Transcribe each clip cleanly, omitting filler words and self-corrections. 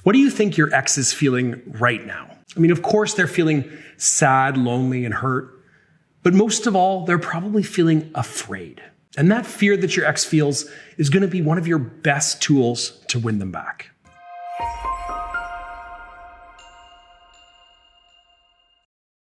What do you think your ex is feeling right now? I mean, of course, they're feeling sad, lonely, and hurt. But most of all, they're probably feeling afraid. And that fear that your ex feels is going to be one of your best tools to win them back.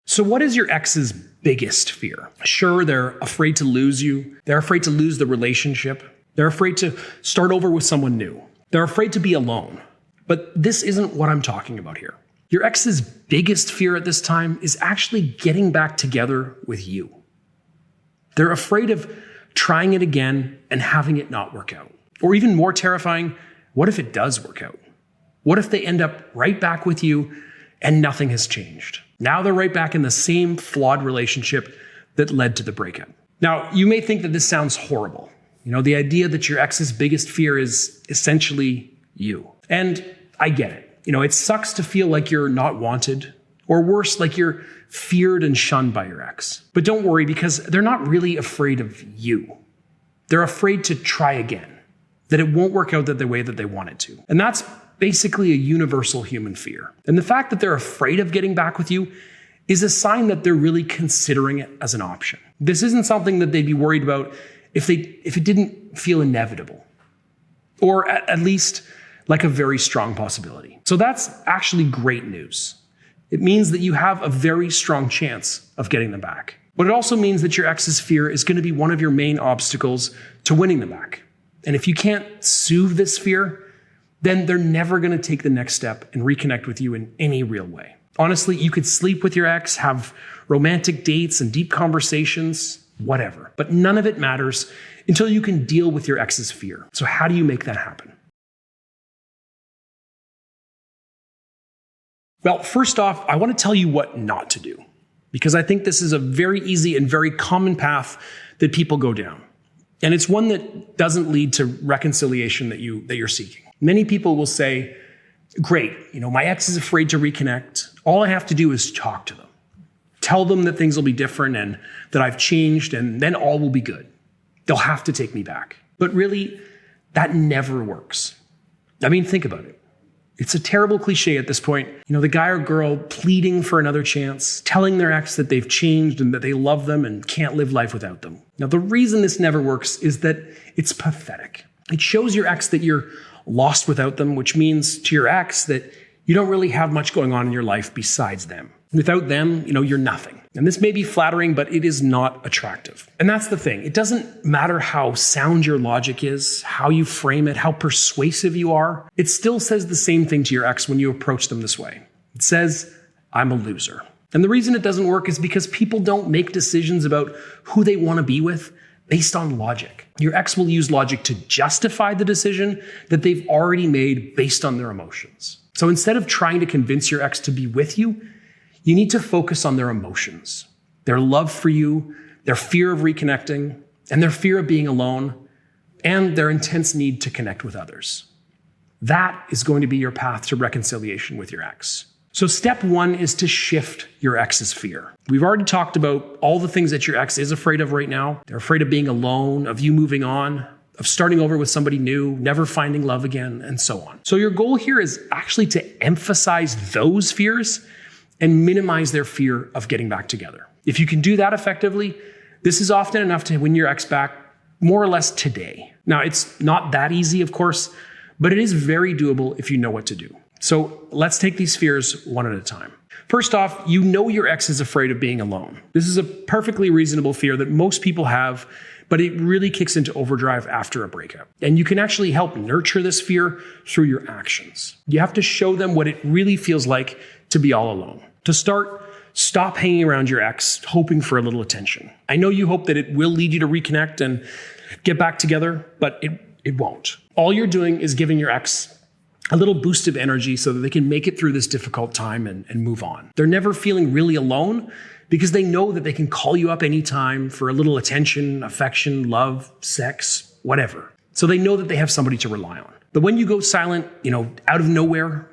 So what is your ex's biggest fear? Sure, they're afraid to lose you. They're afraid to lose the relationship. They're afraid to start over with someone new. They're afraid to be alone. But this isn't what I'm talking about here. Your ex's biggest fear at this time is actually getting back together with you. They're afraid of trying it again and having it not work out. Or even more terrifying, what if it does work out? What if they end up right back with you and nothing has changed? Now they're right back in the same flawed relationship that led to the breakup. Now, you may think that this sounds horrible. The idea that your ex's biggest fear is essentially you. And I get it. It sucks to feel like you're not wanted, or worse, like you're feared and shunned by your ex. But don't worry, because they're not really afraid of you. They're afraid to try again, that it won't work out the way that they want it to. And that's basically a universal human fear. And the fact that they're afraid of getting back with you is a sign that they're really considering it as an option. This isn't something that they'd be worried about if it didn't feel inevitable, or at least like a very strong possibility. So that's actually great news. It means that you have a very strong chance of getting them back. But it also means that your ex's fear is going to be one of your main obstacles to winning them back. And if you can't soothe this fear, then they're never going to take the next step and reconnect with you in any real way. Honestly, you could sleep with your ex, have romantic dates and deep conversations, whatever. But none of it matters until you can deal with your ex's fear. So how do you make that happen? Well, first off, I want to tell you what not to do, because I think this is a very easy and very common path that people go down. And it's one that doesn't lead to reconciliation that you're seeking. Many people will say, great, my ex is afraid to reconnect. All I have to do is talk to them. Tell them that things will be different and that I've changed, and then all will be good. They'll have to take me back. But really, that never works. I mean, think about it. It's a terrible cliche at this point. The guy or girl pleading for another chance, telling their ex that they've changed and that they love them and can't live life without them. Now, the reason this never works is that it's pathetic. It shows your ex that you're lost without them, which means to your ex that you don't really have much going on in your life besides them. Without them, you're nothing. And this may be flattering, but it is not attractive. And that's the thing. It doesn't matter how sound your logic is, how you frame it, how persuasive you are. It still says the same thing to your ex when you approach them this way. It says, I'm a loser. And the reason it doesn't work is because people don't make decisions about who they want to be with based on logic. Your ex will use logic to justify the decision that they've already made based on their emotions. So instead of trying to convince your ex to be with you, you need to focus on their emotions, their love for you, their fear of reconnecting, and their fear of being alone, and their intense need to connect with others. That is going to be your path to reconciliation with your ex. So step one is to shift your ex's fear. We've already talked about all the things that your ex is afraid of right now. They're afraid of being alone, of you moving on, of starting over with somebody new, never finding love again, and so on. So your goal here is actually to emphasize those fears and minimize their fear of getting back together. If you can do that effectively, this is often enough to win your ex back more or less today. Now, it's not that easy, of course, but it is very doable if you know what to do. So let's take these fears one at a time. First off, your ex is afraid of being alone. This is a perfectly reasonable fear that most people have, but it really kicks into overdrive after a breakup. And you can actually help nurture this fear through your actions. You have to show them what it really feels like to be all alone. To start, stop hanging around your ex, hoping for a little attention. I know you hope that it will lead you to reconnect and get back together, but it won't. All you're doing is giving your ex a little boost of energy so that they can make it through this difficult time and move on. They're never feeling really alone because they know that they can call you up anytime for a little attention, affection, love, sex, whatever. So they know that they have somebody to rely on. But when you go silent, out of nowhere,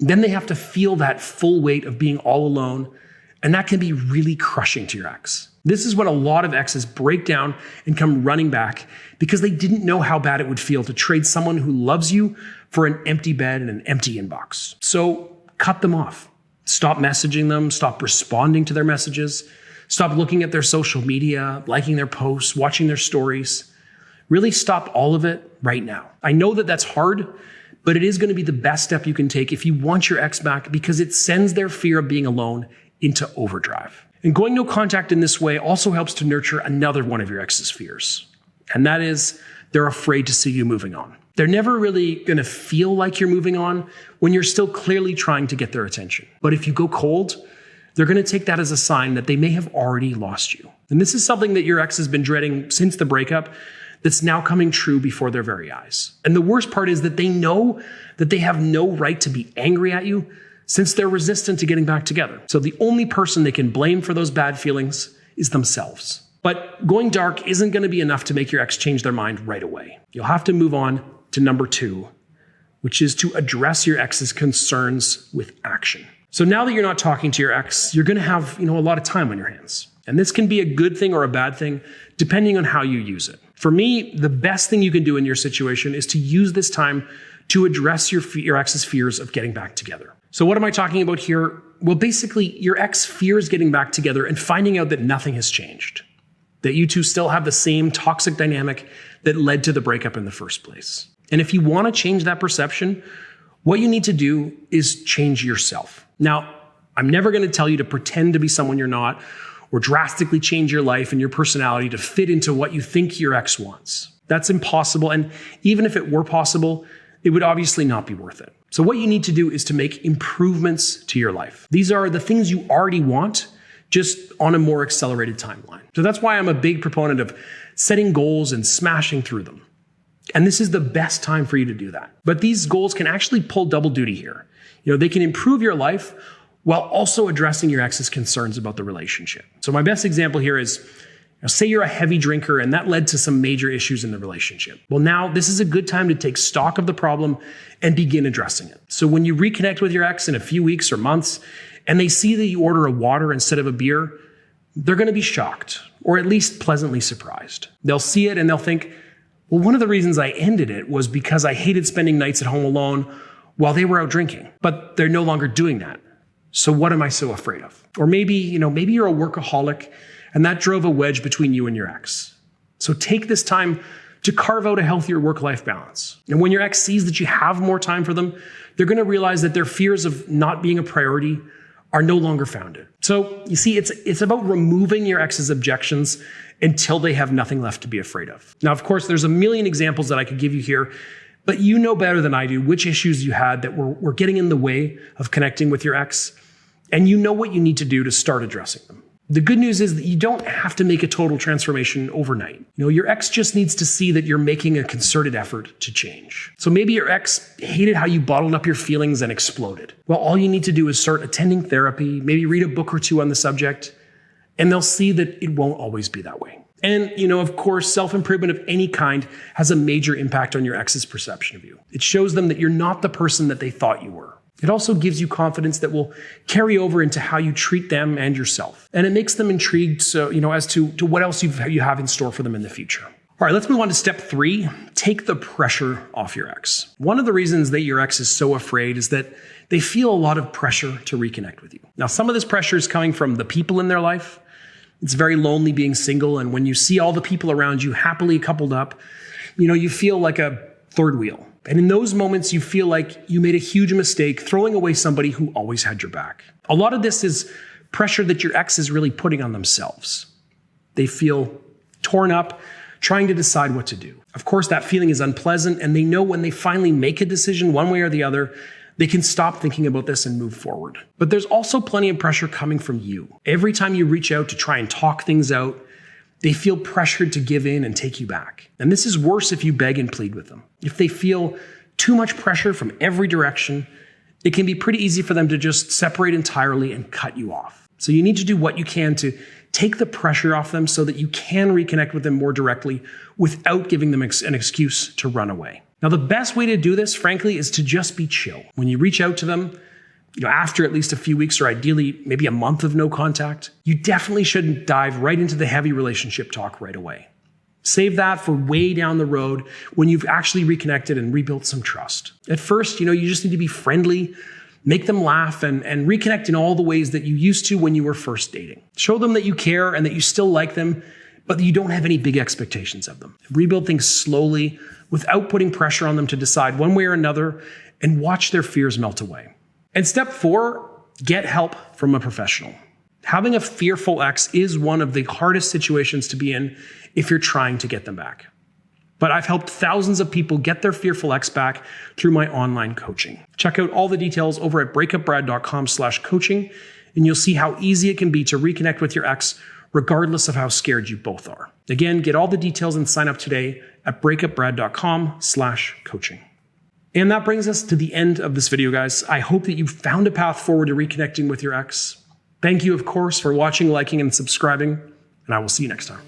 then they have to feel that full weight of being all alone And that can be really crushing to your ex. This is when a lot of exes break down and come running back because they didn't know how bad it would feel to trade someone who loves you for an empty bed and an empty inbox. So cut them off. Stop messaging them. Stop responding to their messages. Stop looking at their social media, liking their posts, watching their stories. Really stop all of it right now. I know that that's hard, but it is going to be the best step you can take if you want your ex back because it sends their fear of being alone into overdrive. And going no contact in this way also helps to nurture another one of your ex's fears. And that is they're afraid to see you moving on. They're never really going to feel like you're moving on when you're still clearly trying to get their attention. But if you go cold, they're going to take that as a sign that they may have already lost you. And this is something that your ex has been dreading since the breakup that's now coming true before their very eyes. And the worst part is that they know that they have no right to be angry at you since they're resistant to getting back together. So the only person they can blame for those bad feelings is themselves. But going dark isn't going to be enough to make your ex change their mind right away. You'll have to move on to number 2, which is to address your ex's concerns with action. So now that you're not talking to your ex, you're going to have, a lot of time on your hands. And this can be a good thing or a bad thing, depending on how you use it. For me, the best thing you can do in your situation is to use this time to address your ex's fears of getting back together. So what am I talking about here? Well, basically, your ex fears getting back together and finding out that nothing has changed, that you two still have the same toxic dynamic that led to the breakup in the first place. And if you want to change that perception, what you need to do is change yourself. Now, I'm never going to tell you to pretend to be someone you're not or drastically change your life and your personality to fit into what you think your ex wants. That's impossible. And even if it were possible, it would obviously not be worth it. So what you need to do is to make improvements to your life. These are the things you already want, just on a more accelerated timeline. So that's why I'm a big proponent of setting goals and smashing through them. And this is the best time for you to do that. But these goals can actually pull double duty here. They can improve your life while also addressing your ex's concerns about the relationship. So my best example here is, say you're a heavy drinker and that led to some major issues in the relationship. Well, now this is a good time to take stock of the problem and begin addressing it. So when you reconnect with your ex in a few weeks or months and they see that you order a water instead of a beer, they're going to be shocked or at least pleasantly surprised. They'll see it and they'll think, well, one of the reasons I ended it was because I hated spending nights at home alone while they were out drinking, but they're no longer doing that. So what am I so afraid of? Or maybe you're a workaholic and that drove a wedge between you and your ex. So take this time to carve out a healthier work-life balance. And when your ex sees that you have more time for them, they're going to realize that their fears of not being a priority are no longer founded. So you see, it's about removing your ex's objections until they have nothing left to be afraid of. Now, of course, there's a million examples that I could give you here, but you know better than I do which issues you had that were getting in the way of connecting with your ex, and you know what you need to do to start addressing them. The good news is that you don't have to make a total transformation overnight. Your ex just needs to see that you're making a concerted effort to change. So maybe your ex hated how you bottled up your feelings and exploded. Well, all you need to do is start attending therapy, maybe read a book or two on the subject, and they'll see that it won't always be that way. And, of course, self-improvement of any kind has a major impact on your ex's perception of you. It shows them that you're not the person that they thought you were. It also gives you confidence that will carry over into how you treat them and yourself. And it makes them intrigued as to what else you have in store for them in the future. All right, let's move on to step 3. Take the pressure off your ex. One of the reasons that your ex is so afraid is that they feel a lot of pressure to reconnect with you. Now, some of this pressure is coming from the people in their life. It's very lonely being single. And when you see all the people around you happily coupled up, you feel like a third wheel. And in those moments, you feel like you made a huge mistake throwing away somebody who always had your back. A lot of this is pressure that your ex is really putting on themselves. They feel torn up, trying to decide what to do. Of course, that feeling is unpleasant, and they know when they finally make a decision one way or the other, they can stop thinking about this and move forward. But there's also plenty of pressure coming from you. Every time you reach out to try and talk things out, they feel pressured to give in and take you back. And this is worse if you beg and plead with them. If they feel too much pressure from every direction, it can be pretty easy for them to just separate entirely and cut you off. So you need to do what you can to take the pressure off them so that you can reconnect with them more directly without giving them an excuse to run away. Now, the best way to do this, frankly, is to just be chill. When you reach out to them, after at least a few weeks or ideally maybe a month of no contact, you definitely shouldn't dive right into the heavy relationship talk right away. Save that for way down the road when you've actually reconnected and rebuilt some trust. At first, you just need to be friendly, make them laugh, and reconnect in all the ways that you used to when you were first dating. Show them that you care and that you still like them, but that you don't have any big expectations of them. Rebuild things slowly without putting pressure on them to decide one way or another, and watch their fears melt away. And step 4, get help from a professional. Having a fearful ex is one of the hardest situations to be in if you're trying to get them back. But I've helped thousands of people get their fearful ex back through my online coaching. Check out all the details over at breakupbrad.com/coaching, and you'll see how easy it can be to reconnect with your ex regardless of how scared you both are. Again, get all the details and sign up today at breakupbrad.com/coaching. And that brings us to the end of this video, guys. I hope that you found a path forward to reconnecting with your ex. Thank you, of course, for watching, liking, and subscribing, and I will see you next time.